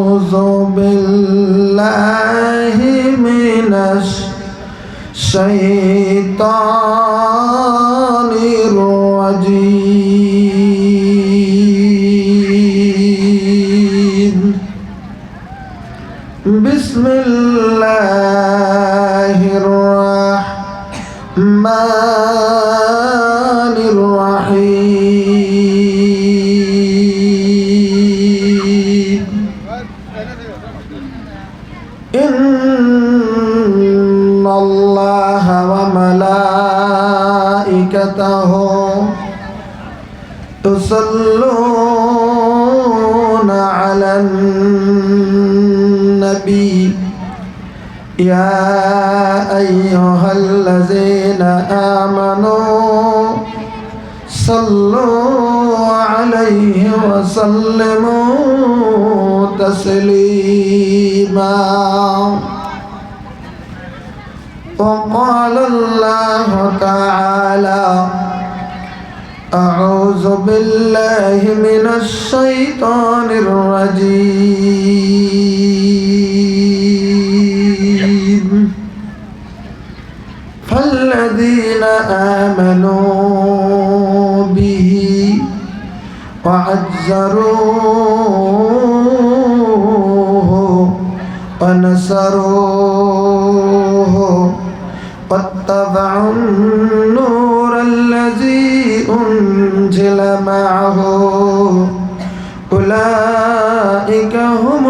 أعوذ بالله من الشيطان الرجيم بسم الله الرحمن الرحيم إن الله وملائكته يصلون على النبي يا أيها الذين آمنوا صلوا عليه وسلموا تسليما وقال الله تعالى أعوذ بالله من الشيطان الرجيم فالذين آمنوا به وعزروه ونصروه واتبعوا النور الذي أنزل معه أولئك هم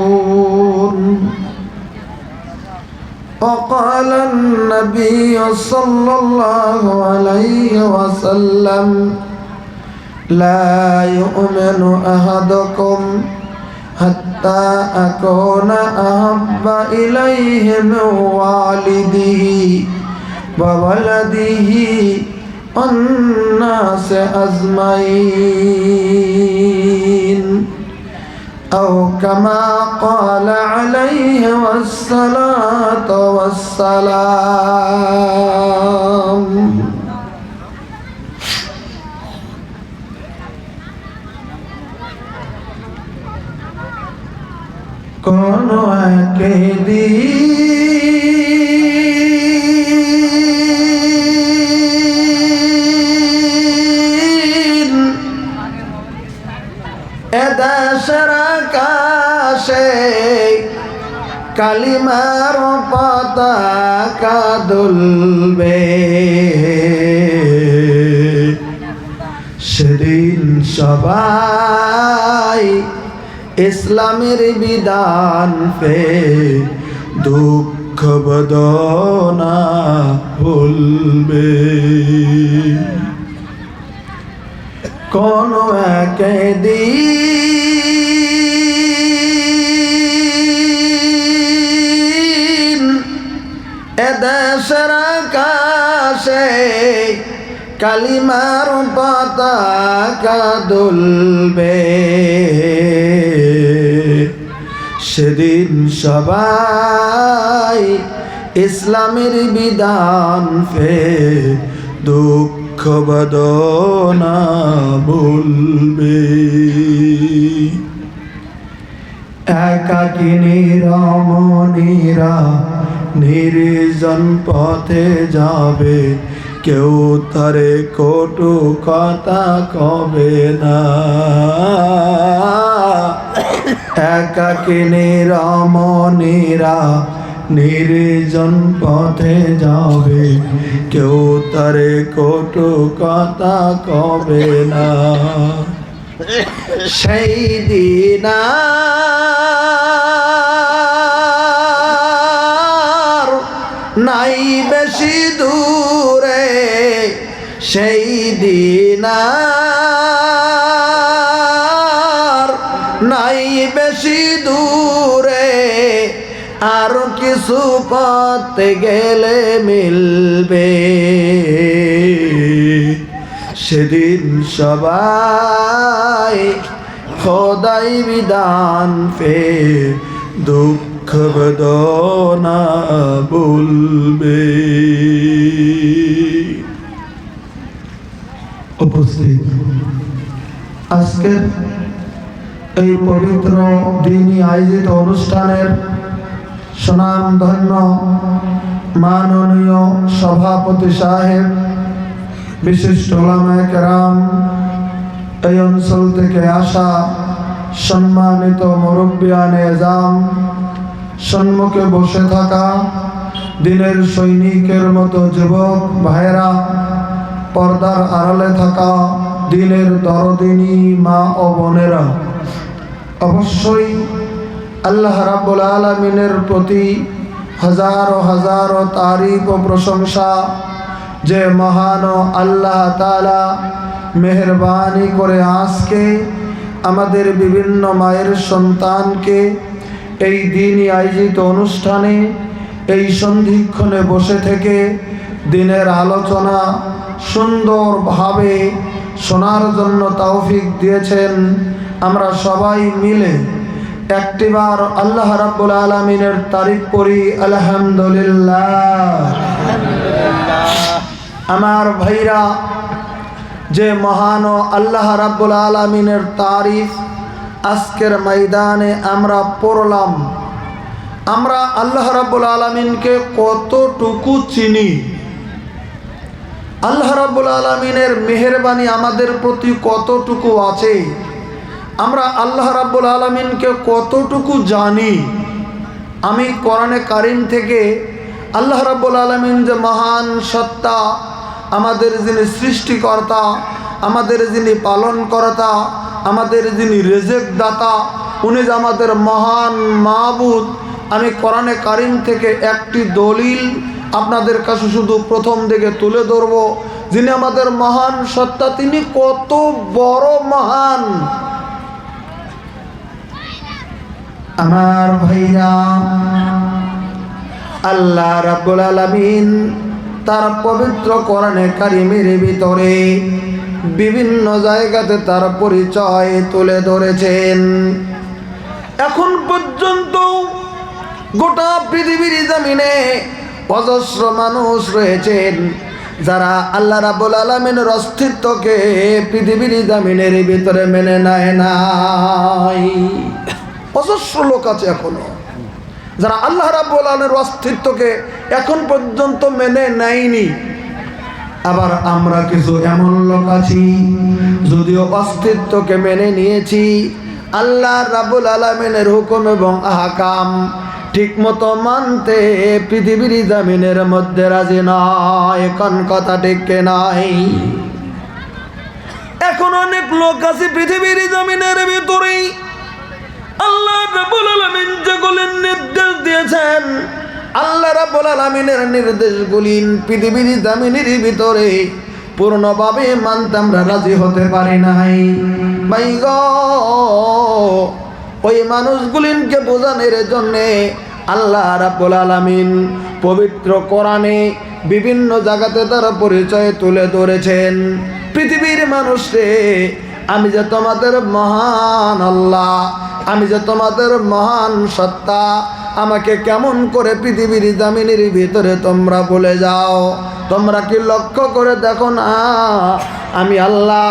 المفلحون وقال النبي صلى الله عليه وسلم لا يؤمن أحدكم حتى أكون أحب إليه من والده وولده والناس أجمعين أو كما قال عليه الصلاة والسلام কোনো একদিন এদেশের আকাশে কালিমার পতাকা দুলবে সেদিন সবাই ইসলামের বিধান পে দুঃখ বেদনা ভুলবে কোন একদিন এদেশের আকাশে কালিমার পতাকা দুলবে সেদিন সবাই ইসলামের বিধান পে দুঃখ বেদনা ভুলবে একাকিনী রমণীরা নির্জন পথে যাবে কেউ তারে কটু কথা কবে না একাকিনী রমণীরা নির্জন পথে যাবে কেউ তারে কটু কথা কবে না সেই দিন নাই বেশি দূরে সেই দিন নাই বেশি দূরে আর কিছু পথ গেলে মিলবে সেদিন সবাই খোদাই বিধান পে দুঃখ বেদনা বলবে। উপস্থিত আজকের এই পবিত্র দিনই আয়োজিত অনুষ্ঠানের সুনামধন্য মাননীয় সভাপতি সাহেব, বিশিষ্ট উলামায়ে কেরাম, এই অঞ্চল থেকে আসা সম্মানিত মুরব্বিয়ানে এজাম, সম্মুখে বসে থাকা দিনের সৈনিকের মতো যুবক ভাইয়েরা, পর্দার আড়ালে থাকা দিনের দরদিনী মা ও বোনেরা, অবশ্যই আল্লাহ রাব্বুল আলামিনের প্রতি হাজারো হাজারো তারিফ ও প্রশংসা, যে মহান আল্লাহ তাআলা মেহেরবানি করে আজকে আমাদের বিভিন্ন মায়ের সন্তানকে এই দিনই আয়োজিত অনুষ্ঠানে এই সন্ধিক্ষণে বসে থেকে দিনের আলোচনা সুন্দরভাবে শোনার জন্য তৌফিক দিয়েছেন। আমরা সবাই মিলে একটিবার আল্লাহ রাব্বুল আলামিনের তারিফ করি, আলহামদুলিল্লাহ। আমার ভাইরা, যে মহান আল্লাহ রাব্বুল আলামিনের তারিফ আজকের ময়দানে আমরা পড়লাম, আমরা আল্লাহ রাব্বুল আলামিনকে কতটুকু চিনি, আল্লাহ রাব্বুল আলামিনের মেহেরবানি আমাদের প্রতি কতটুকু আছে, আমরা আল্লাহ রাব্বুল আলামিনকে কতটুকু জানি। আমি কোরআনে কারিম থেকে আল্লাহ রাব্বুল আলামিন যে মহান সত্তা, আমাদের যিনি সৃষ্টিকর্তা, আমাদের যিনি পালনকর্তা, আমাদের যিনি রিজিক দাতা, উনি যে আমাদের মহান মাবুদ, আমি কোরআনে কারিম থেকে একটি দলিল আপনাদের কাছে শুধু প্রথম দিকে তুলে ধরব। যিনি আমাদের মহান সত্তা, তিনি কত বড় মহান। আমার ভাইরা, আল্লাহ রাব্বুল আলামিন তার পবিত্র কোরআনে কারিমের ভিতরে বিভিন্ন জায়গাতে তার পরিচয় তুলে ধরেছেন। এখন পর্যন্ত গোটা পৃথিবীর জমিনে অজস্র মানুষ রয়েছেন যারা আল্লাহ রাব্বুল আলামিনের অস্তিত্বকে পৃথিবীর জমিনের ভিতরে মেনে নেয় নাই। অজস্র লোক আছে এখনো যারা আল্লাহ রাব্বুল আলামিনের অস্তিত্বকে এখন পর্যন্ত মেনে নেয়নি। আবার আমরা কিছু এমন লোক আছি, যদিও অস্তিত্বকে মেনে নিয়েছি, আল্লাহ রাব্বুল আলামিনের হুকুম এবং আহকাম ঠিক মতো মানতে পৃথিবীর জমিনের মধ্যে রাজি নয়। কোন কথা ঠিক নাই? এখন অনেক লোক আছে পৃথিবীর জমিনের ভিতরেই আল্লাহ রাব্বুল আলামিন যেগুলো নির্দেশ দিয়েছেন, আল্লাহ রাব্বুল আলামিনের নির্দেশগুলি পৃথিবীর জমিনের ভিতরে পূর্ণভাবে মানতে আমরা রাজি হতে পারি নাই। ভাই গো, ওই মানুষগুলিকে বোঝানোর জন্যে আল্লাহ রাব্বুল আলামিন পবিত্র কোরআনে বিভিন্ন জায়গাতে তার পরিচয় তুলে ধরেছেন। পৃথিবীর মানুষে, আমি যে তোমাদের মহান আল্লাহ, আমি যে তোমাদের মহান সত্তা, আমাকে কেমন করে পৃথিবীর জমিনের ভিতরে তোমরা বলে যাও? তোমরা কি লক্ষ্য করে দেখো না আমি আল্লাহ,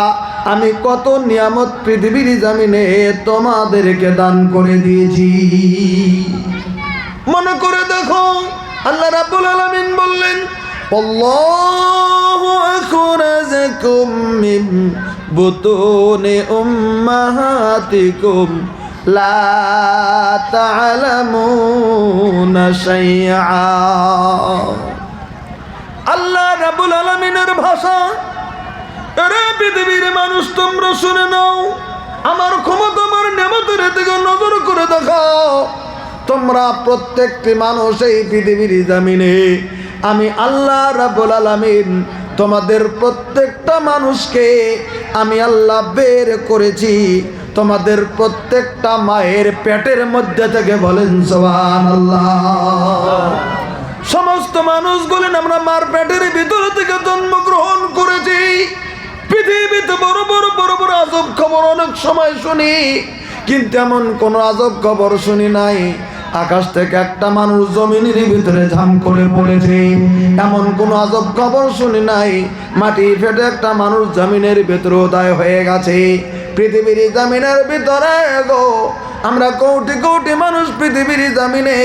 আমি কত নিয়ামত পৃথিবীর জমিনে তোমাদেরকে দান করে দিয়েছি। মনে করে দেখো, আল্লাহ রাব্বুল আলামিন বললেন, আল্লাহু আখরাজাকুম মিন বুতুনি উম্মাহাতিকুম লা তা'লামুনা শাইআ। আল্লাহ রাব্বুল আলামিনের ভাষা, এরে পৃথিবীর মানুষ তোমরা শুনে নাও, আমার ক্ষমতা, আমার নিয়ামতের দিকে নজর করে দেখাও। তোমরা প্রত্যেকটি মানুষ এই পৃথিবীর জমিনে আমি আল্লাহ রাব্বুল আলামিন তোমাদের প্রত্যেকটা মানুষকে আমি আল্লাহ বের করেছি তোমাদের প্রত্যেকটা মায়ের পেটের মধ্যে থেকে। বলেন সুবহানাল্লাহ। সমস্ত মানুষগুলি আমরা মার পেটের ভিতর থেকে জন্মগ্রহণ করেছি। পৃথিবীতে বড় বড় আজব খবর অনেক সময় শুনি, কিন্তু এমন কোন আজব খবর শুনি নাই আকাশ থেকে একটা মানুষ জমিনের ভিতরে ঝাম করে পড়েছে, এমন কোন আজব খবর শুনি নাই। মাটি ফেটে একটা মানুষ জমিনের ভিতরে উদয় হয়ে গেছে। পৃথিবীর জমিনের ভিতরে গো আমরা কোটি কোটি মানুষ পৃথিবীর জমিনে,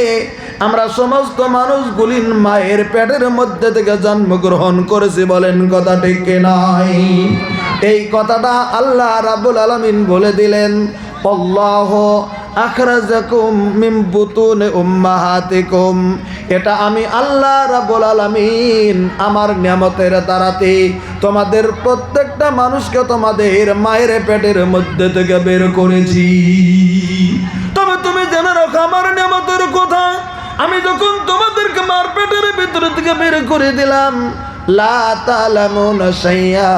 আমরা সমস্ত মানুষগুলি মায়ের পেটের মধ্যে থেকে জন্মগ্রহণ করেছি, বলেন কথা ঠিক কি নাই? এই কথাটা আল্লাহ রাব্বুল আলামিন বলে দিলেন, আল্লাহু আখরাজাকুম মিন বুতুনি উম্মাহাতিকুম। এটা আমি আল্লাহ রাব্বুল আলামিন আমার নিয়ামতের দ্বারাতে তোমাদের প্রত্যেকটা মানুষকে তোমাদের মায়ের পেটের মধ্যে থেকে বের করেছি। তবে তুমি জেনে রাখো আমার নিয়ামতের কথা, আমি যখন তোমাদেরকে মার পেটের ভিতর থেকে বের করে দিলাম, লা তালামুনা শাইয়া,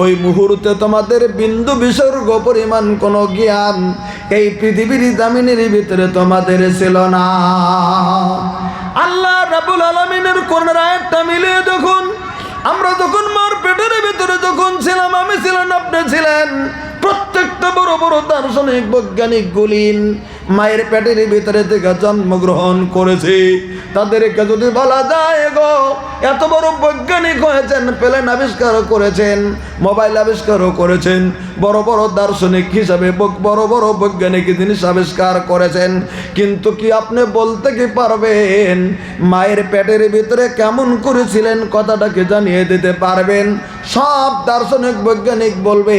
ওই মুহূর্তে তোমাদের বিন্দু বিসর্গ পরিমাণ কোনো জ্ঞান এই পৃথিবীর জামিনের ভিতরে তোমাদের ছিল না। আল্লাহ রাব্বুল আলামিনের কোরআনের আয়াতটা মিলিয়ে দেখুন, আমরা যখন মার পেটের ভিতরে যখন ছিলাম, আমি ছিলাম, আপনি ছিলেন, প্রত্যেকটা বড় বড় দার্শনিক বৈজ্ঞানিক গুলিন মায়ের পেটের ভিতরে থেকে জন্মগ্রহণ করেছে। তাদেরকে যদি বলা যায় গো এত বড় বৈজ্ঞানিক হয়েছেন, প্লেন আবিষ্কার করেছেন, মোবাইল আবিষ্কারও করেছেন, বড় বড় দার্শনিক হিসাবে বড় বড় বৈজ্ঞানিক জিনিস আবিষ্কার করেছেন, কিন্তু কি আপনি বলতে কি পারবেন মায়ের পেটের ভিতরে কেমন করেছিলেন? কথাটাকে জানিয়ে দিতে পারবেন? সব দার্শনিক বৈজ্ঞানিক বলবে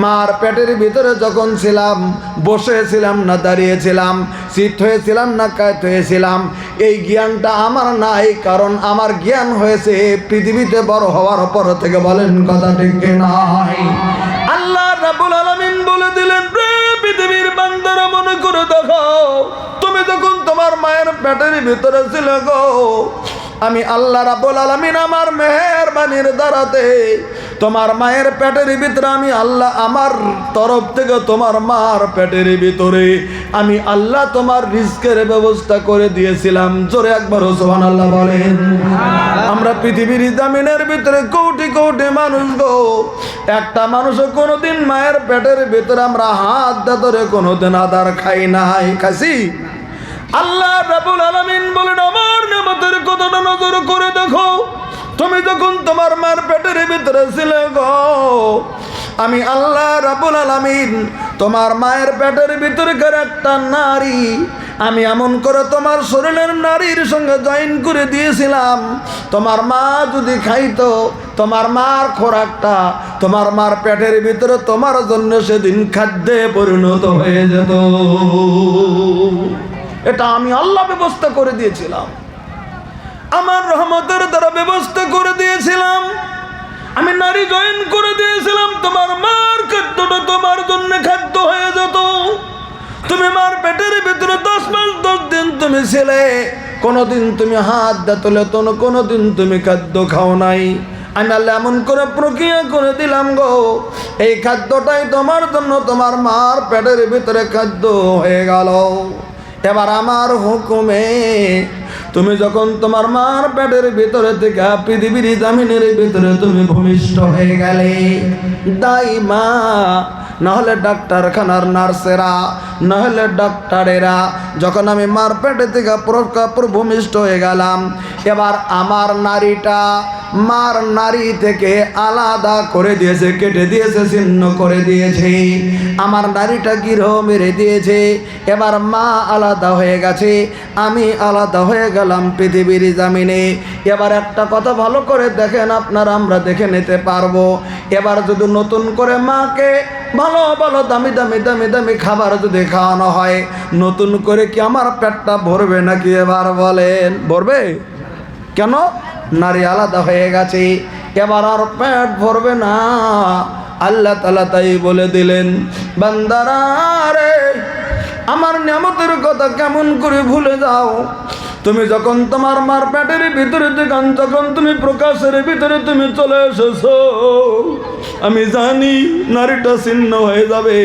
মার পেটের ভিতরে যখন ছিলাম বসেছিলাম না দাঁড়িয়েছিলাম, চিত হয়েছিলাম না কাত হয়েছিলাম, এই জ্ঞানটা আমার নাই, কারণ আমার জ্ঞান হয়েছে পৃথিবীতে বড় হওয়ার পর থেকে, বলেন কথা ঠিক কি নাই? আল্লাহ রাব্বুল আলামিন বলে দিলেন, পৃথিবীর বান্দারা মনে করে দেখো, তুমি যখন তোমার মায়ের পেটের ভিতরে ছিল গো, আমি আল্লাহ রাব্বুল আলামিন আমার মেহেরবানির দ্বারাতে তোমার মায়ের পেটের ভিতরে আমি আল্লাহ আমার তরফ থেকে তোমার মার পেটের ভিতরে আমি আল্লাহ তোমার রিজকের ব্যবস্থা করে দিয়েছিলাম। জোরে একবার সুবহানাল্লাহ বলেন। আমরা পৃথিবীর জামিনের ভিতরে কোটি কোটি মানুষ গো, একটা মানুষও কোনোদিন মায়ের পেটের ভিতরে আমরা হাত ধরে কোনোদিন আদার খাই নাই, খাইছি? আল্লাহ রাব্বুল আলামিন বলেন, আমার নিয়ামতের কথাটা নজর করে দেখো, তুমি যখন তোমার মার পেটের ভিতরে ছিলে গো, আমি আল্লাহ রাব্বুল আলামিন তোমার মায়ের পেটের ভিতরকার একটা নারী আমি এমন করে তোমার শরীরের নারীর সঙ্গে জয়েন করে দিয়েছিলাম, তোমার মা যদি খাইতো তোমার মার খোরাকটা তোমার মার পেটের ভিতরে তোমার জন্য সেদিন খাদ্যে পরিণত হয়ে যেত। এটা আমি আল্লাহ ব্যবস্থা করে দিয়েছিলাম, আমার রহমতের দ্বারা ব্যবস্থা করে দিয়েছিলাম, আমি নারী জয়েন করে দিয়েছিলাম, তোমার মার খাদ্যটা তোমার জন্য খাদ্য হয়ে যেত। তুমি মার পেটের ভিতরে 10 মাস 10 দিন তুমি ছিলে, কোনোদিন তুমি হাত তুলে তো কোনোদিন তুমি খাদ্য খাও নাই। আমি আল্লাহ এমন করে প্রক্রিয়া করে দিলাম গো, এই খাদ্যটাই তোমার জন্য তোমার মার পেটের ভিতরে খাদ্য হয়ে গেল। এবার আমার হুকুমে তুমি যখন তোমার মার পেটের ভিতরে থেকে পৃথিবীর জামিনের ভিতরে তুমি ভূমিষ্ঠ হয়ে গেলে, দাই মা নাহলে ডাক্তারখানার নার্সেরা নাহলে ডাক্তারেরা, যখন আমি মার পেটে থেকে ভূমিষ্ঠ হয়ে গেলাম, এবার আমার নারীটা মার নারী থেকে আলাদা করে দিয়েছে, কেটে দিয়েছে, ছিন্ন করে দিয়েছে, আমার নারীটা গৃহ মেরে দিয়েছে। এবার মা আলাদা হয়ে গেছে, আমি আলাদা হয়ে গেলাম পৃথিবীর জামিনে। এবার একটা কথা ভালো করে দেখেন আপনারা, আমরা দেখে নিতে পারবো। এবার যদি নতুন করে মাকে ভালো ভালো দামি দামি দামি দামি খাবার যদি খাওয়ানো হয়, নতুন করে কি আমার পেটটা ভরবে নাকি? এবার বলেন, ভরবে কেন? নারী আলাদা হয়ে গেছে, এবার আর পেট ভরবে না। আল্লাহ তাআলা তাই বলে দিলেন, বান্দারা রে আমার নিয়ামতের কথা কেমন করে ভুলে যাও? তুমি যখন তোমার মার পেটের ভিতরে যখন তুমি প্রকাশের ভিতরে তুমি চলে এসেছো, আমি জানি নারীটা ছিন্ন হয়ে যাবে,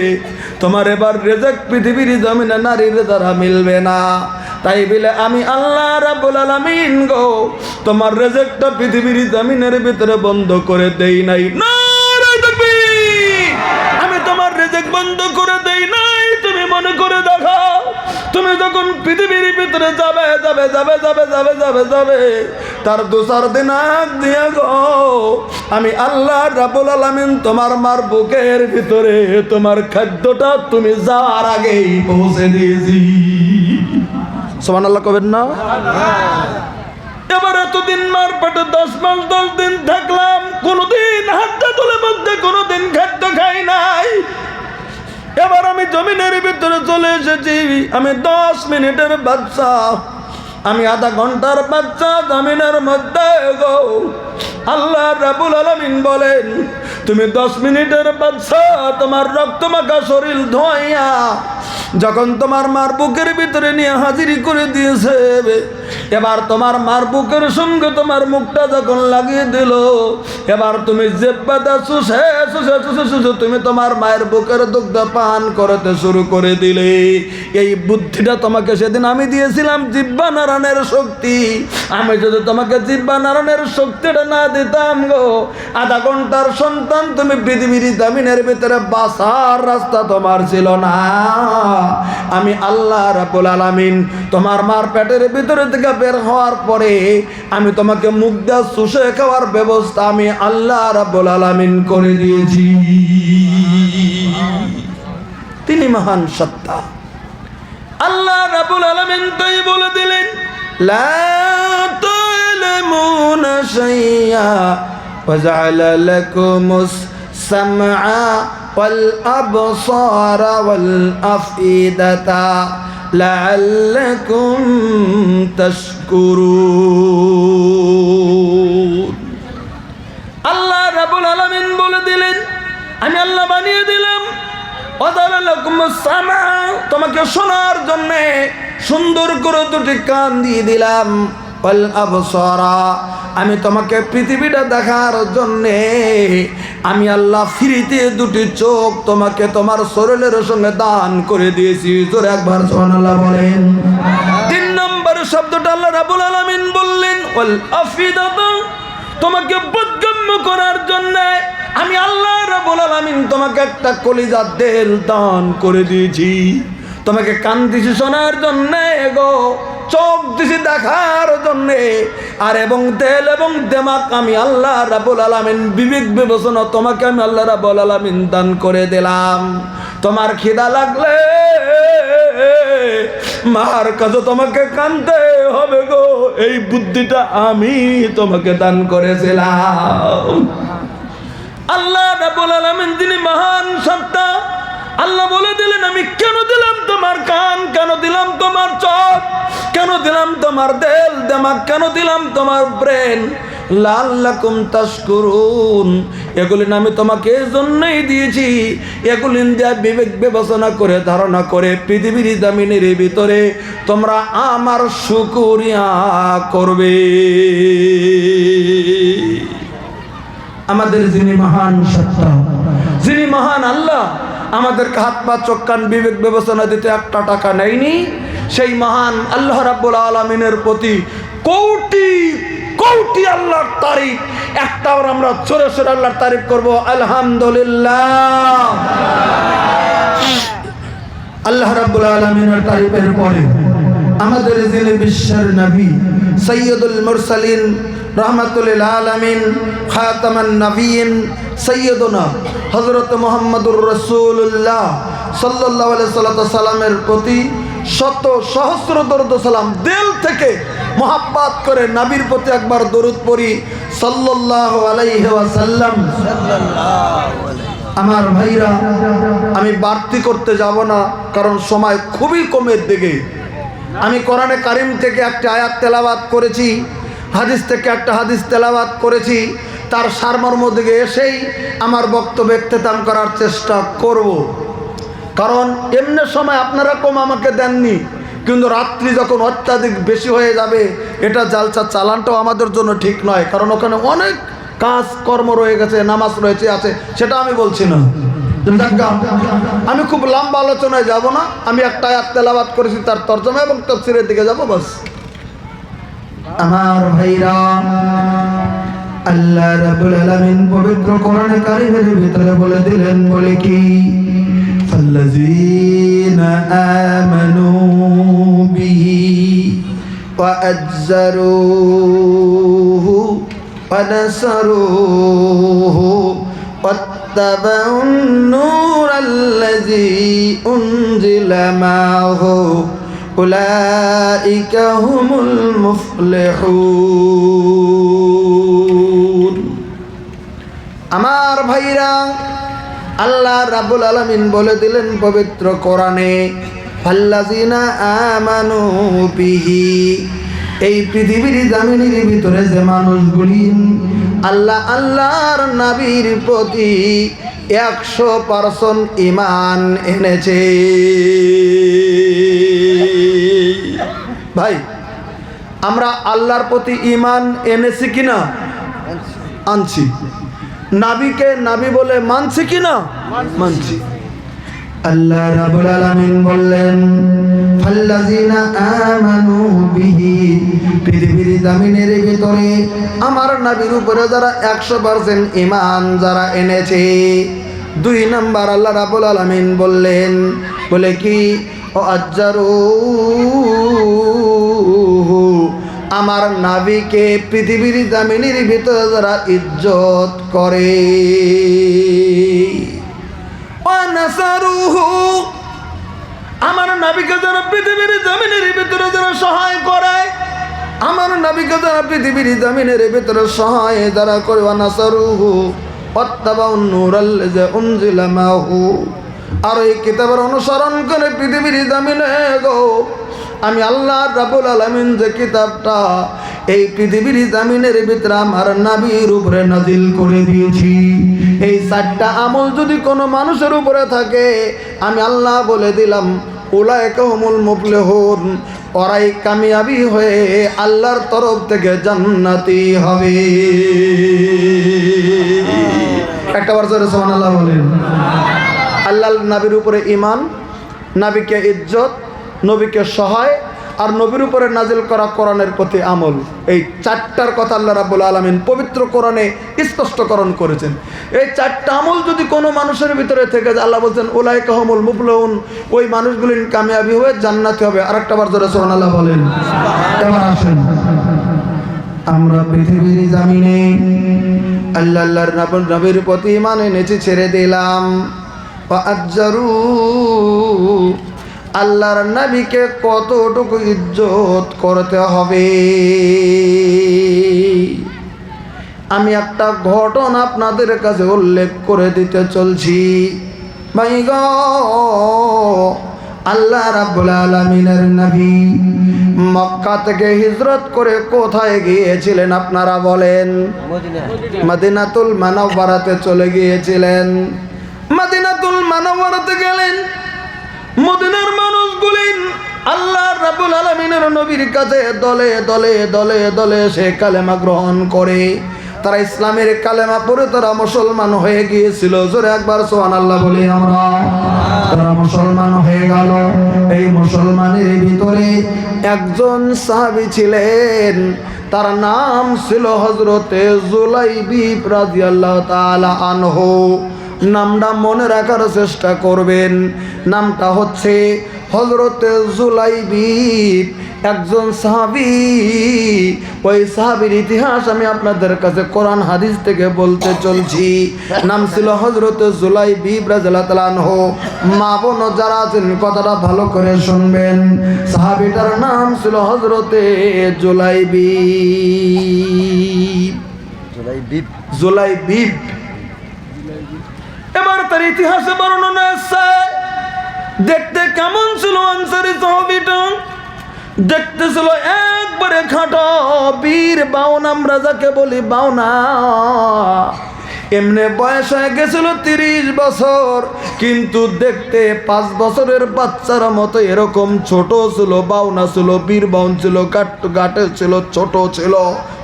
তোমার এবার রেজেক পৃথিবীর জমিনে নারীর দ্বারা মিলবে না। তাই বলে আমি আল্লাহ রাব্বুল আলামিন গো তোমার রেজেকটা পৃথিবীর জমিনের ভিতরে বন্ধ করে দেই নাই। নারে তাকবীর! আমি তোমার রেজেক বন্ধ করে দেই নাই। তুমি মনে করে দেখো, তুমি যখন পৃথিবীর ভিতরে যাবে যাবে যাবে যাবে যাবে যাবে যাবে তার 2-4 দিন আগ দিয়ে গো আমি আল্লাহ রাব্বুল আলামিন তোমার মার বুকের ভিতরে তোমার খাদ্যটা তুমি যাওয়ার আগেই পৌঁছে দিয়েছি। সুবহানাল্লাহ কবেন না? এবার এতদিন মার পেটে 10 মাস 10 দিন থাকলাম, কোনোদিন হাতটা তুলে মধ্যে কোনোদিন খাদ্য খাই নাই। এবার আমি জমিনের ভিতরে চলে এসেছি, আমি 10 মিনিটের বাচ্চা, আমি আধা ঘন্টার বাচ্চা জমিনের মধ্যে গো। আল্লাহ রাব্বুল আলামিন বলেন তুমি 10 মিনিটের বাচ্চা, তোমার রক্ত মাখা শরীর ধোয়া যখন তোমার মার বুকের ভিতরে নিয়ে হাজিরি করে দিয়েছে, এবার তোমার মার বুকের সঙ্গে তোমার মুখটা যখন লাগিয়ে দিল, এবার তুমি জিহ্বাটা চুষে চুষে চুষে চুষে তুমি তোমার মায়ের বুকের দুগ্ধ পান করতে শুরু করে দিলে। এই বুদ্ধিটা তোমাকে সেদিন আমি দিয়েছিলাম, জিহ্বা নাড়ানোর শক্তি। আমি যদি তোমাকে জিহ্বা নাড়ানোর শক্তিটা না দিতাম গো, আধা ঘন্টার সন্তান তুমি পৃথিবীর জমিনের ভিতরে বাঁচার রাস্তা তোমার ছিল না। আমি আল্লাহ রাব্বুল আলামিন তোমার মার পেটের ভিতরে থেকে বের হওয়ার পরে আমি তোমাকে মুখ দিয়ে চুষে খাওয়ার ব্যবস্থা আমি আল্লাহ রাব্বুল আলামিন করে দিয়েছি। তিনি মহান সত্তা। আল্লাহ রাব্বুল আলামিন তাই বলে দিলেন লা তা'লামুনা শাইআ ওয়া জা'আলা লাকুমুস সামআ ওয়াল আবসারা ওয়াল আফইদাতা লাআল্লাকুম তাশকুরুন। আল্লাহ রাব্বুল আলামিন বলে দিলেন আমি আল্লাহ বানিয়ে দিলাম তোমাকে শোনার জন্য সুন্দর করে 2টি কান দিয়ে দিলাম, ওয়াল আবসারা আমি তোমাকে পৃথিবীটা দেখার জন্যে আমি আল্লাহ ফ্রিতে 2টি চোখ তোমাকে তোমার শরীরের সঙ্গে দান করে দিয়েছি। জোরে একবার সুবহানাল্লাহ বলেন। 3 নম্বর শব্দটা আল্লাহ রাব্বুল আলামিন বললেন ওয়াল আফিদাতা তোমাকে বোধগম্য করার জন্য আমি আল্লাহ রাব্বুল আলামিন তোমাকে একটা কলিজার দেল দান করে দিয়েছি। তোমাকে কান দিছি শোনার জন্য গো, চোখ দিছি দেখার জন্য, আর এবং তেল এবং দেমাক আমি আল্লাহ রাব্বুল আলামিন বিবেক বিবেচনা তোমাকে আমি আল্লাহ রাব্বুল আলামিন দান করে দিলাম। তোমার খিদা লাগলে মার কাছে তোমাকে কানতে হবে গো, এই বুদ্ধিটা আমি তোমাকে দান করেছিলাম। আল্লাহ রাব্বুল আলামিন তিনি মহান সত্তা। আল্লাহ বলে দিলেন আমি কেন দিলাম তোমার কান, কেন দিলাম তোমার চোখ, কেন দিলাম তোমার দেল দেমাক, কেন দিলাম তোমার ব্রেন, লাআল্লাকুম তাশকুরুন। এগুলি আমি তোমাকে এই জন্যই দিয়েছি, এগুলি দিয়ে বিবেক বিবেচনা করে ধারণা করে পৃথিবীর জমিনের ভিতরে তোমরা আমার শুকরিয়া করবে। আমাদের যিনি মহান সত্তা, যিনি মহান আল্লাহ, আমাদেরকে হাত পা চোখ কান বিবেক বিবেচনা দিতে একটা টাকা নেয়নি, সেই মহান আল্লাহ রাব্বুল আলামিনের প্রতি কোটি কোটি আল্লাহর তারিফ। একটাবার আমরা জোরে সোরে আল্লাহর তারিফ করব আলহামদুলিল্লাহ। আল্লাহ রাব্বুল আলামিনের তারিফের পরে আমাদের যিনি বিশ্বের নবী সৈয়দুল মুরসালিন রহমাতুল আলামিন খাতামান নবীন সৈয়দনা হযরত মুহাম্মদুর রাসূলুল্লাহ সাল্লাল্লাহু আলাইহি সাল্লামের প্রতি শত সহস্র দরুদ সালাম দিল থেকে মোহাব্বত করে নবীর প্রতি একবার দরুদ পড়ি সাল্লাল্লাহু আলাইহি ওয়াসাল্লাম। আমার ভাইরা, আমি বাড়তি করতে যাব না, কারণ সময় খুবই কমের দিকে। আমি কোরআনে কারিম থেকে একটা আয়াত তেলাওয়াত করেছি, হাদিস থেকে একটা হাদিস তেলাওয়াত করেছি, তার সারমর্ম দিকে এসেই আমার বক্তব্য ইখতিতাম করার চেষ্টা করব। কারণ এমনি সময় আপনারা কম আমাকে দেননি, কিন্তু রাত্রি যখন অত্যাধিক বেশি হয়ে যাবে এটা জালসা চালানটাও আমাদের জন্য ঠিক নয়, কারণ ওখানে অনেক কাজ কর্ম রয়ে গেছে, নামাজ রয়েছে আছে, সেটা আমি বলছি না। আমি খুব লম্বা আলোচনায় যাব না, আমি একটা আয়াত তেলাওয়াত করেছি তার তরজমা এবং তাফসীরের দিকে যাব বাস। আমার ভাইরা, আল্লাহ রাব্বুল আলামিন পবিত্র কোরআনে কারীমের ভিতরে বলে দিলেন, বলে কি ফাল্লাযীনা আমানু বিহি ওয়া আযযারুহু ওয়া নাসারুহু واتبعوا النور الذي أنزل معه أولئك هم المفلحون আমার ভাইরা আল্লাহ রাব্বুল আলামিন বলে দিলেন পবিত্র কোরআনে ফাল্লাযিনা আমানু বিহি এই পৃথিবীর জমিনের ভিতরে যে মানুষগুলি আল্লাহর নবীর প্রতি 100% ঈমান এনেছে। ভাই আমরা আল্লাহর প্রতি ঈমান এনেছি কিনা? আনছি। নবীকে নবী বলে মানছি কিনা? মানছি। আল্লাহ রাব্বুল আলামিন বললেন ফাল্লাযিনা আমানু বিহি পৃথিবীর জমিনের ভিতরে আমার নবীর উপরে যারা 100% ঈমান যারা এনেছে। 2 নাম্বার আল্লাহ রাব্বুল আলামিন বললেন বলে কি আযযারুহু আমার নবীকে পৃথিবীর জমিনের ভিতরে যারা ইজ্জত করে আমার নবীকে যারা পৃথিবীর জমিনের ভিতরে যারা সহায় করে আমার নবীকে যারা পৃথিবীর জমিনের ভিতরে সহায় যারা করে ওয়ানাসারুহু ওয়াত্তাবাউন নূরাল্লাযী উনজিলা মাহু আর এই কিতাবের অনুসরণ করে পৃথিবীর জমিনে গো আমি আল্লাহ রাব্বুল আলামিন যে কিতাবটা এই পৃথিবীর জমিনের ভিতরে আমার নবীর উপরে নাজিল করে দিয়েছি এই 4টা আমল যদি কোনো মানুষের উপরে থাকে আমি আল্লাহ বলে দিলাম উলাইকা হুমুল মুফলিহুন ওরাই কামিয়াবি হয়ে আল্লাহর তরফ থেকে জান্নাতি হবে। একটা বার জোরে সুবহানাল্লাহ বলেন। আল্লাহর নবীর উপরে ঈমান, নবীকে ইজ্জত, নবীকে সহায় আর নবীর উপরে নাজিল করা কোরআনের প্রতি আমল, এই 4টার কথা আল্লাহ রাব্বুল আলামিন পবিত্র কোরআনে স্পষ্টকরণ করেছেন। এই 4টা আমল যদি কোনো মানুষের ভিতরে থেকে যায় আল্লাহ বলছেন উলাইকা হুমুল মুফলিহুন ওই মানুষগুলি কামিয়াবি হয়ে জান্নাতি হবে। আরেকটা বার জোরে সুবহানাল্লাহ বলেন। এবার আসেন আমরা পৃথিবীর জমিনে আল্লাহর নবীর প্রতি ঈমান এনেছি ছেড়ে দিলাম ওয়াজ্জারু আল্লাহর নবীকে কতটুকু ইজ্জত করতে হবে। আমি একটা ঘটনা আপনাদের কাছে উল্লেখ করে দিতে চলছি। ভাই গো আল্লাহ রাব্বুল আলামিনের নবী মক্কা থেকে হিজরত করে কোথায় গিয়েছিলেন আপনারা বলেন? মদিনাতুল মুনাওয়ারাতে চলে গিয়েছিলেন। মদিনাতুল মুনাওয়ারাতে গেলেন। মদিনার মানুষগুলি আল্লাহ রাব্বুল আলামিনের নবীর কাছে দলে দলে দলে দলে সে কালেমা গ্রহণ করে তারা ইসলামের কালেমা পড়ে তারা মুসলমান হয়ে গিয়েছিল। জোরে একবার সুবহানাল্লাহ বলি আমরা। তারা মুসলমান হয়ে গেল। এই মুসলমানের ভিতরে একজন সাহাবী ছিলেন, তার নাম ছিল হযরতে জুলাইবিব রাদিয়াল্লাহু তাআলা আনহু। নামটা মনে রাখার চেষ্টা করবেন। নামটা হচ্ছে হযরতে জুলাইবিব, একজন সাহাবী। ওই সাহাবীর ইতিহাস আমি আপনাদের কাছে কোরআন হাদিস থেকে বলতে চলছি। নাম ছিল হযরতে জুলাইবিব রাদিয়াল্লাহু তাআলা আনহু। মা বোন যারা আছেন কথাটা ভালো করে শুনবেন। সাহাবীটার নাম ছিল হযরতে জুলাইবিব। এবার তার ইতিহাসে বর্ণনা আছে। দেখতে কেমন ছিল আনসারী সাহাবীটা? দেখতে ছিল একবারে খাটো বীর বাউনা, আমরা যাকে বলি বাউনা। এমনি বয়স হয়ে গেছিল 30 বছর, কিন্তু দেখতে 5 বছরের বাচ্চার মতো এরকম ছোট ছিল। বাউনা ছিল, বীর বাউন ছিল, গাটে ছিল, ছোট ছিল।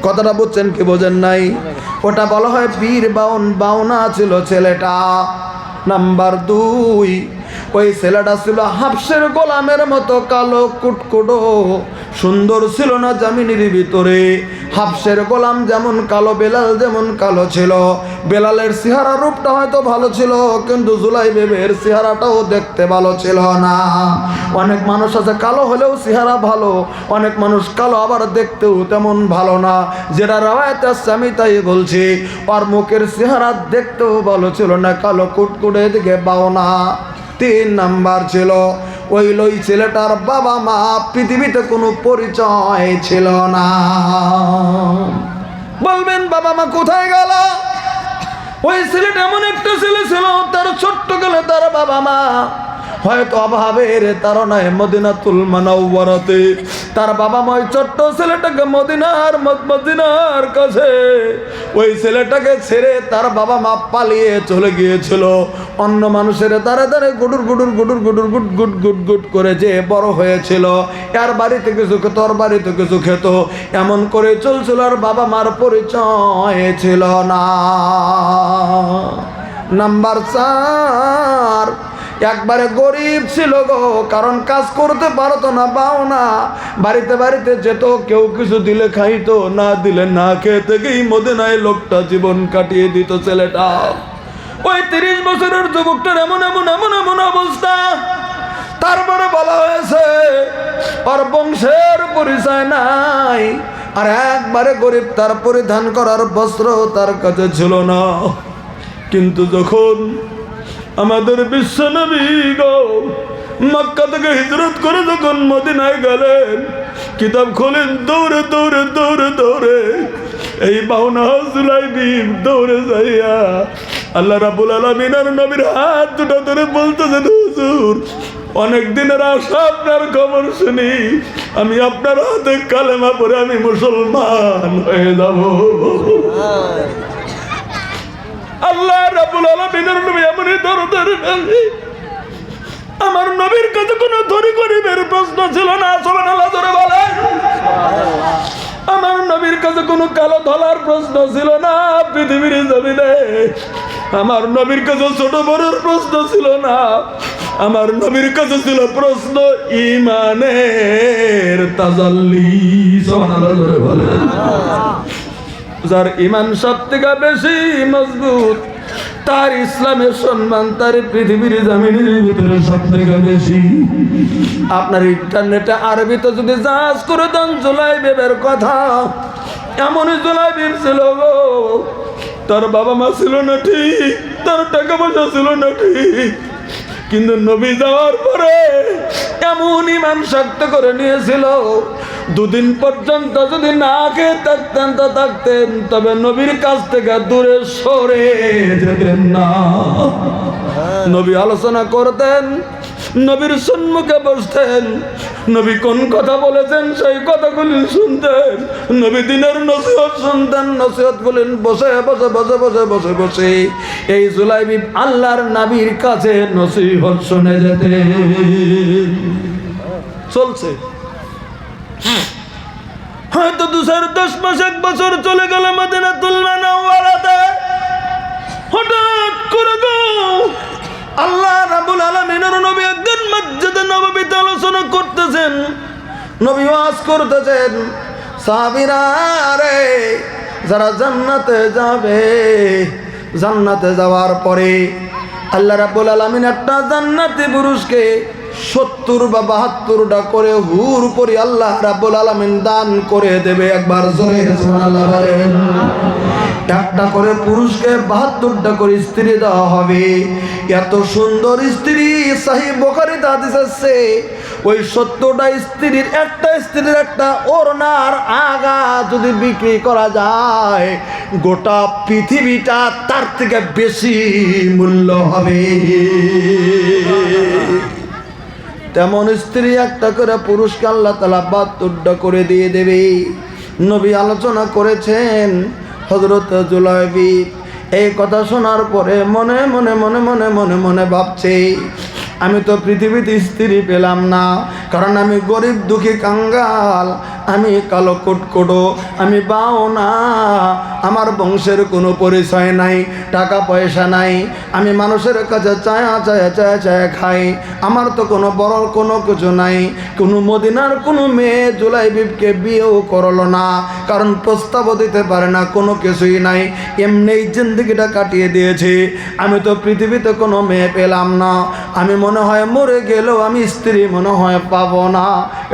কথাটা বুঝছেন কি বোঝেন নাই? ওটা বলা হয় বীর বাউন। বাউনা ছিল ছেলেটা। নাম্বার 2, ওই ছেলেটা ছিল হাফসের গোলামের মতো কালো কুটকুটো। সুন্দর ছিল না জামিনের ভিতরে। হাফসের গোলাম যেমন কালো, বেলাল যেমন কালো ছিল। বেলালের চেহারা রূপটা হয়তো ভালো ছিল, কিন্তু জুলাইবের চেহারাটাও দেখতে ভালো ছিল না। অনেক মানুষ আছে কালো হলেও চেহারা ভালো, অনেক মানুষ কালো আবার দেখতেও তেমন ভালো না। যেটা রাওয়ায়াতে আছে আমি তাই বলছি, আর মুখের চেহারা দেখতেও ভালো ছিল না, কালো কুটকুটে দিকে বাওনা। 3 নাম্বার ছিল ওই ছেলেটার বাবা মা পৃথিবীতে কোনো পরিচয় ছিল না। বলবেন বাবা মা কোথায় গেল? ওই ছেলেটা এমন একটা ছেলে ছিল, তার ছোট্টকালে তার বাবা মা হয়তো অভাবের তাড়নায় মদিনাতুল মুনাওয়ারাতে তার বাবা মা ওই ছোট্ট ছেলেটাকে মদিনার কাছে ওই ছেলেটাকে ছেড়ে তার বাবা মা পালিয়ে চলে গিয়েছিল। অন্য মানুষের দ্বারা দ্বারা গুডুর গুট করে যে বড় হয়েছিল, এর বাড়ি থেকে কিছু খেত, ওর বাড়িতে কিছু খেত, এমন করে চলছিল, আর বাবা মার পরিচয় ছিল না। নাম্বার 4, একবারে গরিব ছিল গো, কারণ কাজ করতে পারতো না, বাওনা। বাড়িতে বাড়িতে যেত, কেউ কিছু দিলে খাইতো, না দিলে না খেয়ে থেকেই মদিনায় লোকটা জীবন কাটিয়ে দিত ছেলেটা। ওই 30 বছরের যুবকটার এমন এমন এমন এমন অবস্থা। তারপরে বলা হয়েছে আর বংশের পরিচয় নাই, আর একবারে গরিব, তার পরিধান করার বস্ত্র তার কাছে ছিল না। কিন্তু যখন আমাদের বিশ্বনবী গো মক্কা থেকে হিজরত করে যখন মদিনায় গেলেন, কিতাব খোলেন, দৌড়ে দৌড়ে দৌড়ে দৌড়ে এই বাউনা জুলাইবি দৌড়ে যাইয়া আল্লাহ রাব্বুল আলামিন আর নবীর হাত দুটো ধরে বলতেছেন, হুজুর অনেক দিনের আশা, আপনার খবর শুনি, আমি আপনার হাতে কালেমা পড়ে আমি মুসলমান হয়ে যাব। আল্লাহ রাব্বুল আলামিনের নবী এমনই দরদারে আমার নবীর কাছে কোনো ধনী গরিবের প্রশ্ন ছিল না। সুবহানাল্লাহ জোরে বলেন। আমার নবীর কাছে কোনো কালো ধলার প্রশ্ন ছিল না পৃথিবীর জমিনে। আমার নবীর কাছে ছোট বড়র প্রশ্ন ছিল না। আমার নবীর কাছে ছিল প্রশ্ন ঈমানের তাজাল্লি। সুবহানাল্লাহ জোরে বলেন। যার ঈমান সবথেকে বেশি মজবুত, তার ইসলামের সম্মান তার পৃথিবীর জমিনের ভিতরে সবথেকে বেশি। আপনার ইন্টারনেটে আরবিতে যদি জাজ করে দেন জুলাইবের কথা, এমনই জুলাইব ছিল গো, তার বাবা মা ছিল না ঠিক, তার টাকা পয়সা ছিল না ঠিক, কিন্তু নবী যাওয়ার পরে এমন ঈমান শক্ত করে নিয়েছিল, 2 দিন পর্যন্ত যদি না খেয়ে থাকতেন তবে নবীর কাছ থেকে দূরে সরে যেতেন না। নবী আলোচনা করতেন, নবীর সম্মুখে বসতেন, নবী কোন কথা বলেছেন সেই কথাগুলি শুনতেন, নবী দিনের নসিহত শুনতেন, নসিহত বলেন বসে বসে বসে বসে বসে বসে এই জুলাইবি আল্লাহর নবীর কাছে নসিহত শুনে যেতে চলছে। হয়তো 2-10 মাস 1 বছর চলে গেল মদিনাতুল মুনাওয়ারাতে। হঠাৎ করে গো আল্লাহ রাব্বুল আলামিনের নবী একদিন মসজিদে নববীতে আলোচনা করতেছেন, নবী ওয়াজ করতেছেন, সাহাবীরা রে যারা জান্নাতে যাবে, জান্নাতে যাওয়ার পরে আল্লাহ রাব্বুল আলামিন একটা জান্নাতি পুরুষকে 70 বা 72টা করে হুর পরি আল্লাহ রাব্বুল আলামিন দান করে দেবে। একবার জোরে সুবহানাল্লাহ বলেন। একটা করে পুরুষকে 72টা করে স্ত্রী দেওয়া হবে। এত সুন্দর স্ত্রী, সহিহ বুখারীতে হাদিস আছে, ওই 70টা স্ত্রীর একটা ওড়নার আগা যদি বিক্রি করা যায়, গোটা পৃথিবীটা তার থেকে বেশি মূল্য হবে। তেমন স্ত্রী একটা করে পুরুষকে আল্লাহ তাআলা 72টা করে দিয়ে দেবে। নবী আলোচনা করেছেন, হযরত জুলাইবি এই কথা শোনার পরে মনে মনে মনে মনে মনে মনে ভাবছে, আমি তো পৃথিবীতে স্ত্রী পেলাম না, কারণ আমি গরিব দুঃখী কাঙ্গাল, আমি কালো কুটকুটো, আমি বাওনা, আমার বংশের কোনো পরিচয় নাই, টাকা পয়সা নাই, আমি মানুষের কাছে চায়া চায়া চায়া চায়া খাই, আমার তো কোনো বড় কোনো কিছু নাই। কোনো মদিনার কোনো মেয়ে জুলাইবিবকে বিয়েও করলো না, কারণ প্রস্তাবও দিতে পারে না, কোনো কিছুই নাই, এমনি জিন্দগিটা কাটিয়ে দিয়েছে। আমি তো পৃথিবীতে কোনো মেয়ে পেলাম না, আমি মনে হয় মরে গেলেও আমি স্ত্রী মনে হয় পাবো না,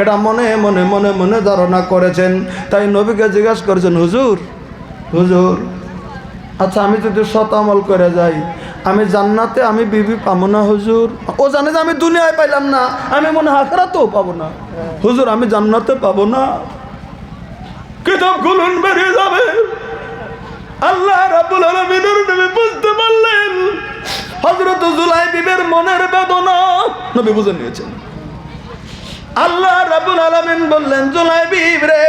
এটা মনে মনে মনে মনে ধারণা করেছেন। তাই নবীকে জিজ্ঞাসা করেছেন, হুজুর হুজুর আচ্ছা আমি যদি সৎ আমল করে যাই আমি জান্নাতে আমি বিবি পাবো না হুজুর? ও জানে যে আমি দুনিয়ায় পাইলাম না, আমি মনে হয় আখিরাতেও পাবো না। হুজুর আমি জান্নাতে পাবো না? কিতাব খুলুন, বেরিয়ে যাবে। আল্লাহ রাব্বুল আলামিনের নবী বুঝতে পারলেন হযরত জুলাইবিবের মনের বেদনা, নবী বুঝে নিয়েছেন। আল্লাহ রাব্বুল আলামিন বললেন, জুলাইবিব রে,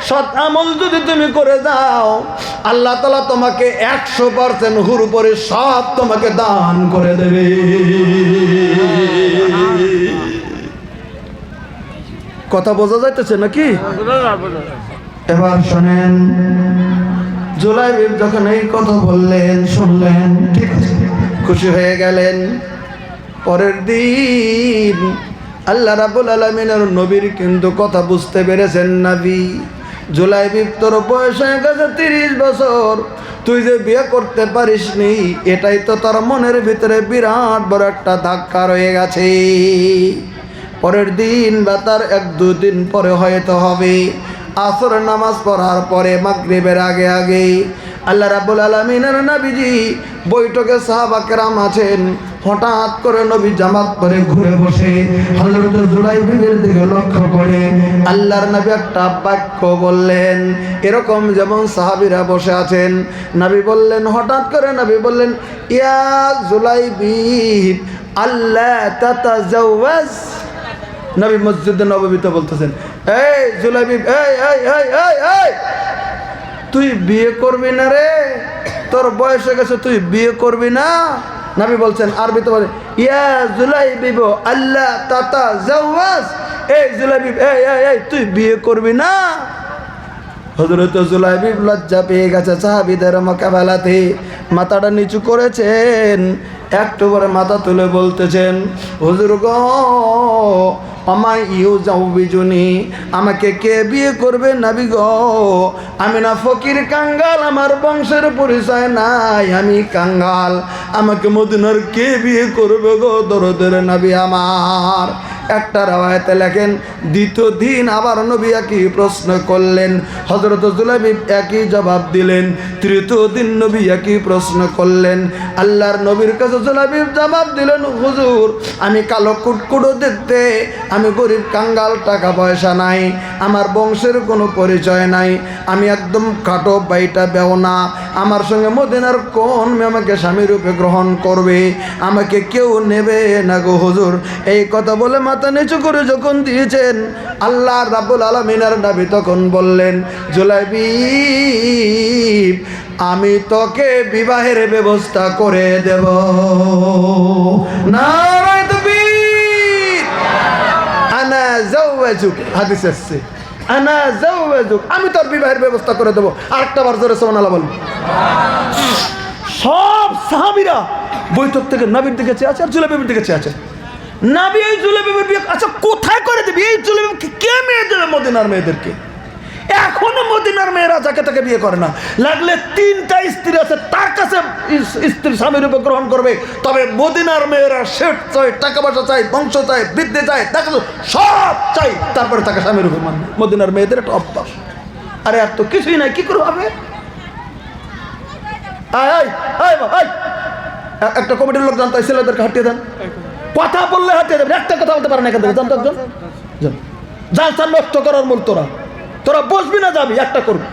সৎ আমল যদি তুমি করে দাও আল্লাহ তাআলা তোমাকে 100% হুর উপরে সব তোমাকে দান করে দেবে। কথা বোঝা যাইতেছে নাকি? এবার শোনেন, জুলাইবিব যখন এই কথা বললেন, শুনলেন, ঠিক আছে, খুশি হয়ে গেলেন। পরের দিন আল্লাহ রাব্বুল আলামিনের নবীর কিন্তু কথা বুঝতে পেরেছেন। নবী, জুলাইবিব তোর বয়স হয়ে গেছে 30 বছর, তুই যে বিয়ে করতে পারিসনি এটাই তো তোর মনের ভিতরে বিরাট বড় একটা ধাক্কা রয়ে গেছে। পরের দিন বা তার 1-2 দিন পরে হয়তো হবে, আসরের নামাজ পড়ার পরে মাগরিবের আগে আগে আল্লাহ রাব্বুল আলামিনের নবীজি বৈঠকে সাহাবা কেরাম আছেন। হঠাৎ করে নবী জামাত পরে ঘুরে বসে হযরত জুলাইবিবের দিকে লক্ষ্য করে আল্লাহর নবী একটা বাক্য বললেন, এরকম যেমন সাহাবীরা বসে আছেন। নবী বললেন, হঠাৎ করে নবী বললেন, ইয়া জুলাইবিব আল্লাহ তাতাজাওয়াজ। নবী মসজিদে নববীতে বলতেছেন, এই জুলাইবিব, এই এই এই এই এই তুই বিয়ে করবি না রে, তোর বয়স হয়ে গেছে, তুই বিয়ে করবি না? নবী বলছেন, আরবিতে বলে, ইয়া জুলাইবিব আল্লাহ তাতাজাওয়াজ, এই জুলাইবিব, এই এই এই তুই বিয়ে করবি না? হযরত জুলাইবিব লজ্জা পেয়ে গেছে সাহাবীদের মোকাবেলাতে, মাথাটা নিচু করেছেন, একটু করে মাথা তুলে বলতেছেন, হুজুর গো, আমায় ইউজাউবিজুনি, আমাকে কে বিয়ে করবে নবী গো? আমি না ফকির কাঙ্গাল, আমার বংশের পরিচয় নাই, আমি কাঙ্গাল, আমাকে মদিনার কে বিয়ে করবে গো দরদের নবী আমার? একটা রাওয়ায়াতে লেখেন, দ্বিতীয় দিন আবার নবী একই প্রশ্ন করলেন, হযরত জুলাইবিব একই জবাব দিলেন। তৃতীয় দিন নবী একই প্রশ্ন করলেন, আল্লাহর নবীর কাছে জুলাইবিব জবাব দিলেন, হুজুর আমি কালো কুটকুটো দেখতে, আমি গরিব কাঙ্গাল, টাকা পয়সা নাই, আমার বংশের কোনো পরিচয় নাই, আমি একদম খাটো বাইটা বেওনা, আমার সঙ্গে মদিনার কোন মেয়ে আমাকে স্বামী রূপে গ্রহণ করবে? আমাকে কেউ নেবে না গো হুজুর। এই কথা বলে মাথা নিচু করে যখন দিয়েছেন, আল্লাহ রাব্বুল আলামিনের নবী তখন বললেন, জুলাইবিব আমি তোকে বিবাহের ব্যবস্থা করে দেব। নারায়ে তাকবীর। আনা জাওয়াজুক, হাদিস আছে, আনা জাওয়াজুক, আমি তোর বিবাহের ব্যবস্থা করে দেবো। আরেকটা বার জোরে সুবহানাল্লাহ বলুন। সব সাহাবীরা বৈঠক থেকে নবীর দিকে চেয়ে আছে আর জুলাইবিবের দিকে চেয়ে আছে। নবী এই জুলাইবিবের বিয়ে আচ্ছা কোথায় করে দিবি? এই জুলাইবিবকে কে মেয়ে দেবে মদিনার মেয়েদেরকে? এখনো মদিনার মেয়েরা যাকে তাকে বিয়ে করে না, লাগলে 3টা স্ত্রী আছে তার কাছে স্ত্রী স্বামীর রূপে গ্রহণ করবে, তবে মদিনার মেয়েরা সেট চাই, টাকা পয়সা চাই, বংশ চাই, বৃদ্ধি চাই, তাকে সব চাই, তারপরে তাকে স্বামীর রূপে মানবে। মদিনার মেয়েদের একটা অভ্যাস। আরে আর তো কিছুই নাই, কি করে হবে? একটা কমিটির লোক জানতো ছেলেদেরকে হাঁটিয়ে দেন, কথা বললে হাঁটিয়ে দেবেন, একটা কথা বলতে পারেন এখান থেকে, জানতো একজন জালসা নষ্ট করার মূল তোরা বসবি না যাবি, একটা করবি।